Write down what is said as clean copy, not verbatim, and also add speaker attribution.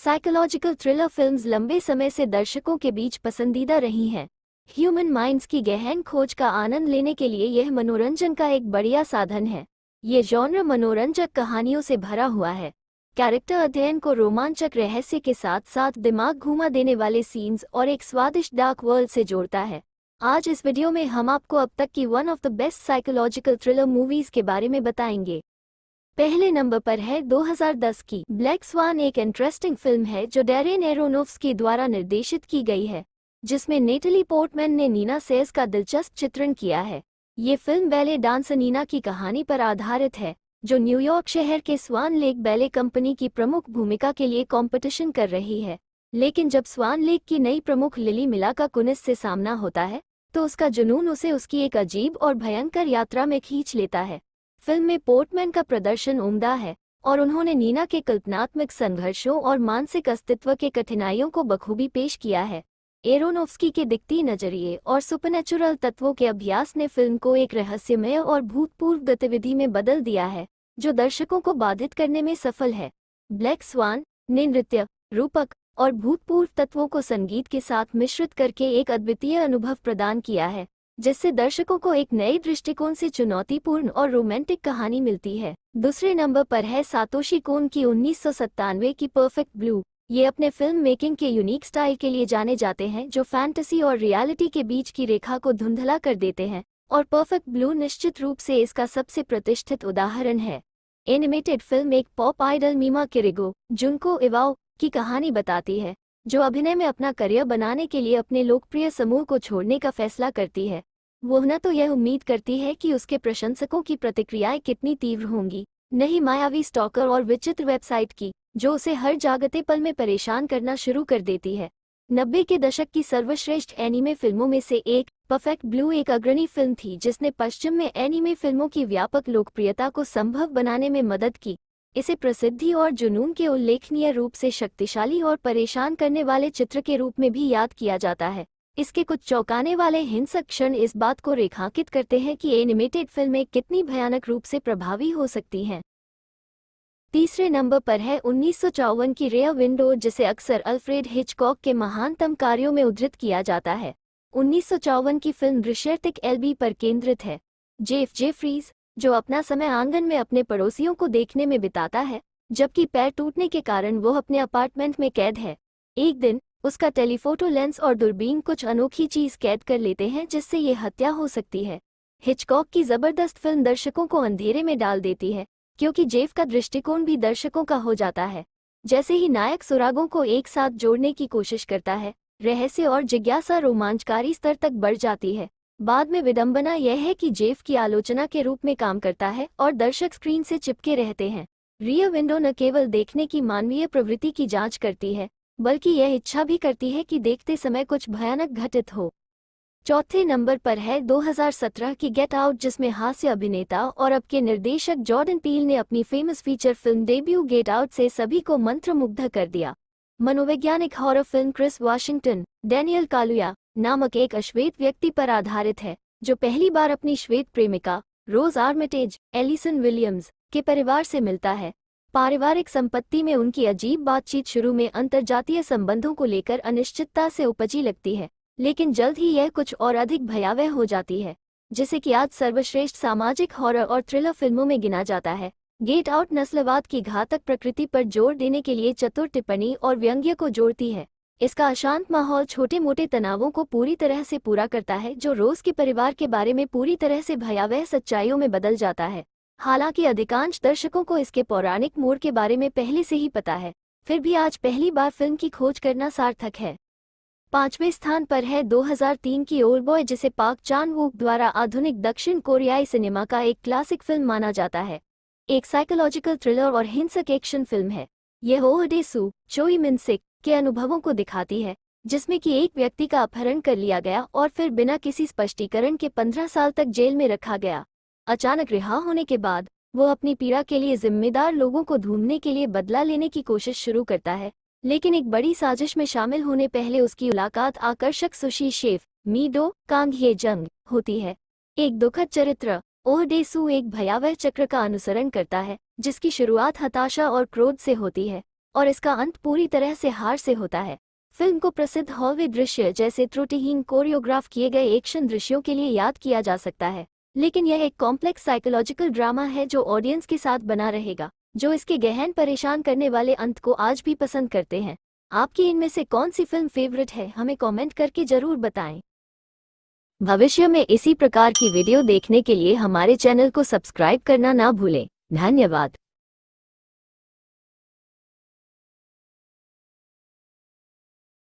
Speaker 1: Psychological thriller films लंबे समय से दर्शकों के बीच पसंदीदा रही हैं। ह्यूमन माइंड्स की गहन खोज का आनंद लेने के लिए यह मनोरंजन का एक बढ़िया साधन है। ये जॉनर मनोरंजक कहानियों से भरा हुआ है। कैरेक्टर अध्ययन को रोमांचक रहस्य के साथ साथ दिमाग घुमा देने वाले सीन्स और एक स्वादिष्ट डार्क वर्ल्ड से जोड़ता है। आज इस वीडियो में हम आपको अब तक की one of the best psychological thriller movies के बारे में बताएंगे। पहले नंबर पर है 2010 की ब्लैक स्वान। एक इंटरेस्टिंग फिल्म है जो डैरेन एरोनोफ्स्की द्वारा निर्देशित की गई है, जिसमें नेटली पोर्टमैन ने नीना सेज का दिलचस्प चित्रण किया है। ये फिल्म बैले डांसर नीना की कहानी पर आधारित है, जो न्यूयॉर्क शहर के स्वान लेक बैले कंपनी की प्रमुख भूमिका के लिए कंपटीशन कर रही है। लेकिन जब स्वान लेक की नई प्रमुख लिली मिलाका कुनिस से सामना होता है, तो उसका जुनून उसे उसकी एक अजीब और भयंकर यात्रा में खींच लेता है। फिल्म में पोर्टमैन का प्रदर्शन उम्दा है और उन्होंने नीना के कल्पनात्मक संघर्षों और मानसिक अस्तित्व के कठिनाइयों को बखूबी पेश किया है। एरोनोफ्स्की के दिखती नजरिए और सुपरनैचुरल तत्वों के अभ्यास ने फिल्म को एक रहस्यमय और भूतपूर्व गतिविधि में बदल दिया है, जो दर्शकों को बाधित करने में सफल है। ब्लैक स्वान ने नृत्य, रूपक और भूतपूर्व तत्वों को संगीत के साथ मिश्रित करके एक अद्वितीय अनुभव प्रदान किया है, जिससे दर्शकों को एक नए दृष्टिकोण से चुनौतीपूर्ण और रोमांटिक कहानी मिलती है। दूसरे नंबर पर है सातोशी कोन की 1997 की परफेक्ट ब्लू। ये अपने फिल्म मेकिंग के यूनिक स्टाइल के लिए जाने जाते हैं, जो फैंटेसी और रियलिटी के बीच की रेखा को धुंधला कर देते हैं, और परफेक्ट ब्लू निश्चित रूप से इसका सबसे प्रतिष्ठित उदाहरण है। एनिमेटेड फिल्म एक पॉप आइडल मीमा किरिगो जुनको इवाओ की कहानी बताती है, जो अभिनय में अपना करियर बनाने के लिए अपने लोकप्रिय समूह को छोड़ने का फैसला करती है। वो न तो यह उम्मीद करती है कि उसके प्रशंसकों की प्रतिक्रियाएं कितनी तीव्र होंगी, न ही मायावी स्टॉकर और विचित्र वेबसाइट की, जो उसे हर जागते पल में परेशान करना शुरू कर देती है। 90 के दशक की सर्वश्रेष्ठ एनीमे फिल्मों में से एक परफेक्ट ब्लू एक अग्रणी फिल्म थी, जिसने पश्चिम में एनीमे फिल्मों की व्यापक लोकप्रियता को संभव बनाने में मदद की। इसे प्रसिद्धि और जुनून के उल्लेखनीय रूप से शक्तिशाली और परेशान करने वाले चित्र के रूप में भी याद किया जाता है। इसके कुछ चौंकाने वाले हिंसक क्षण इस बात को रेखांकित करते हैं कि एनिमेटेड फिल्में कितनी भयानक रूप से प्रभावी हो सकती हैं। तीसरे नंबर पर है 1954 की रियर विंडो, जिसे अक्सर अल्फ्रेड हिचकॉक के महानतम कार्यों में उद्धृत किया जाता है। 1954 की फिल्म दृश्यतिक एलबी पर केंद्रित है। जेफ जेफरीज, जो अपना समय आंगन में अपने पड़ोसियों को देखने में बिताता है, जबकि पैर टूटने के कारण वो अपने अपार्टमेंट में कैद है। एक दिन उसका टेलीफोटो लेंस और दूरबीन कुछ अनोखी चीज कैद कर लेते हैं, जिससे ये हत्या हो सकती है। हिचकॉक की जबरदस्त फिल्म दर्शकों को अंधेरे में डाल देती है, क्योंकि जेफ का दृष्टिकोण भी दर्शकों का हो जाता है। जैसे ही नायक सुरागों को एक साथ जोड़ने की कोशिश करता है, रहस्य और जिज्ञासा रोमांचकारी स्तर तक बढ़ जाती है। बाद में विडंबना यह है कि जेफ की आलोचना के रूप में काम करता है और दर्शक स्क्रीन से चिपके रहते हैं। रियर विंडो न केवल देखने की मानवीय प्रवृत्ति की जांच करती है, बल्कि यह इच्छा भी करती है कि देखते समय कुछ भयानक घटित हो। चौथे नंबर पर है 2017 की गेट आउट, जिसमें हास्य अभिनेता और अब के निर्देशक जॉर्डन पील ने अपनी famous feature film debut get out से सभी को मंत्रमुग्ध कर दिया। मनोवैज्ञानिक horror film Chris Washington Daniel Kaluuya नामक एक अश्वेत व्यक्ति पर आधारित है, जो पहली बार अपनी श्वेत प्रेमिका रोज आर्मिटेज एलिसन विलियम्स के परिवार से मिलता है। पारिवारिक संपत्ति में उनकी अजीब बातचीत शुरू में अंतर्जातीय संबंधों को लेकर अनिश्चितता से उपजी लगती है, लेकिन जल्द ही यह कुछ और अधिक भयावह हो जाती है, जिसे कि आज सर्वश्रेष्ठ सामाजिक हॉरर और थ्रिलर फिल्मों में गिना जाता है। गेट आउट नस्लवाद की घातक प्रकृति पर जोर देने के लिए चतुर टिप्पणी और व्यंग्य को जोड़ती है। इसका अशांत माहौल छोटे मोटे तनावों को पूरी तरह से पूरा करता है, जो रोज के परिवार के बारे में पूरी तरह से भयावह सच्चाइयों में बदल जाता है। हालांकि अधिकांश दर्शकों को इसके पौराणिक मोड़ के बारे में पहले से ही पता है, फिर भी आज पहली बार फिल्म की खोज करना सार्थक है। पांचवें स्थान पर है 2003 की ओल्ड बॉय, जिसे पाक चान वूक द्वारा आधुनिक दक्षिण कोरियाई सिनेमा का एक क्लासिक फिल्म माना जाता है। एक साइकोलॉजिकल थ्रिलर और हिंसक एक्शन फिल्म है। यह ओह डे-सू चोई मिन सिक के अनुभवों को दिखाती है, जिसमें कि एक व्यक्ति का अपहरण कर लिया गया और फिर बिना किसी स्पष्टीकरण के 15 साल तक जेल में रखा गया। अचानक रिहा होने के बाद वो अपनी पीड़ा के लिए जिम्मेदार लोगों को ढूंढने के लिए बदला लेने की कोशिश शुरू करता है, लेकिन एक बड़ी साजिश में शामिल होने पहले उसकी मुलाकात आकर्षक सुशी शेफ मी डो कांग हे जंग होती है। एक दुखद चरित्र ओह डे-सू एक भयावह चक्र का अनुसरण करता है, जिसकी शुरुआत हताशा और क्रोध से होती है, और इसका अंत पूरी तरह से हार से होता है। फिल्म को प्रसिद्ध हॉलीवुड दृश्य जैसे त्रुटिहीन कोरियोग्राफ किए गए एक्शन दृश्यों के लिए याद किया जा सकता है, लेकिन यह एक कॉम्प्लेक्स साइकोलॉजिकल ड्रामा है जो ऑडियंस के साथ बना रहेगा, जो इसके गहन परेशान करने वाले अंत को आज भी पसंद करते हैं। आपकी इनमें से कौन सी फिल्म फेवरेट है, हमें कमेंट करके जरूर बताएं। भविष्य में इसी प्रकार की वीडियो देखने के लिए हमारे चैनल को सब्सक्राइब करना ना भूलें। धन्यवाद।